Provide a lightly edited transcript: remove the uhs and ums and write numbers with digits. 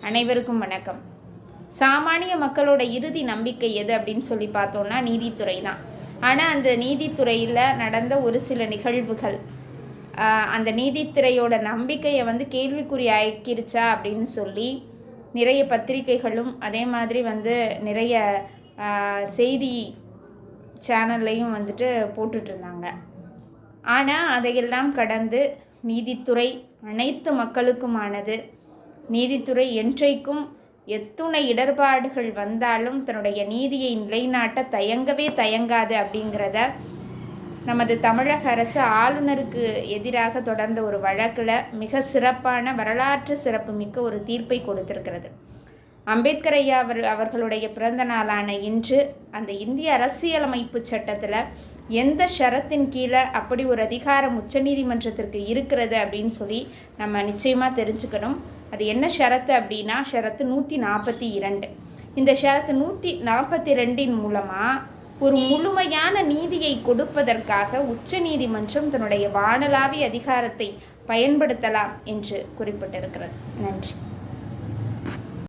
அனைவருக்கும் வணக்கம். சாமானிய மக்களோட இறுதி நம்பிக்கை எது அப்படின்னு சொல்லி பார்த்தோம்னா நீதித்துறை தான். ஆனால் அந்த நீதித்துறையில் நடந்த ஒரு சில நிகழ்வுகள் அந்த நீதித்துறையோட நம்பிக்கையை கேள்விக்குறி ஆக்கிருச்சா அப்படின்னு சொல்லி நிறைய பத்திரிகைகளும் அதே மாதிரி நிறைய செய்தி சேனல்லையும் போட்டுட்டு இருந்தாங்க. ஆனால் அதையெல்லாம் கடந்து நீதித்துறை அனைத்து மக்களுக்குமானது. நீதித்துறை என்றைக்கும் எத்துணை இடர்பாடுகள் வந்தாலும் தன்னுடைய நீதியை நிலைநாட்ட தயங்காது அப்படிங்கிறத நமது தமிழக அரசு ஆளுநருக்கு எதிராக தொடர்ந்த ஒரு வழக்கில் மிக சிறப்பான வரலாற்று சிறப்புமிக்க ஒரு தீர்ப்பை கொடுத்திருக்கிறது. அம்பேத்கர் ஐயா அவர்களுடைய பிறந்த நாளான இன்று அந்த இந்திய அரசியலமைப்பு சட்டத்தில் எந்த ஷரத்தின் கீழே அப்படி ஒரு அதிகாரம் உச்சநீதிமன்றத்திற்கு இருக்கிறது அப்படின்னு சொல்லி நம்ம நிச்சயமாக தெரிஞ்சுக்கணும். அது என்ன ஷரத்து அப்படின்னா ஷரத்து 142. இந்த ஷரத்து 142 மூலமாக ஒரு முழுமையான நீதியை கொடுப்பதற்காக உச்சநீதிமன்றம் தன்னுடைய வானளாவிய அதிகாரத்தை பயன்படுத்தலாம் என்று குறிப்பிட்டிருக்கிறது. நன்றி.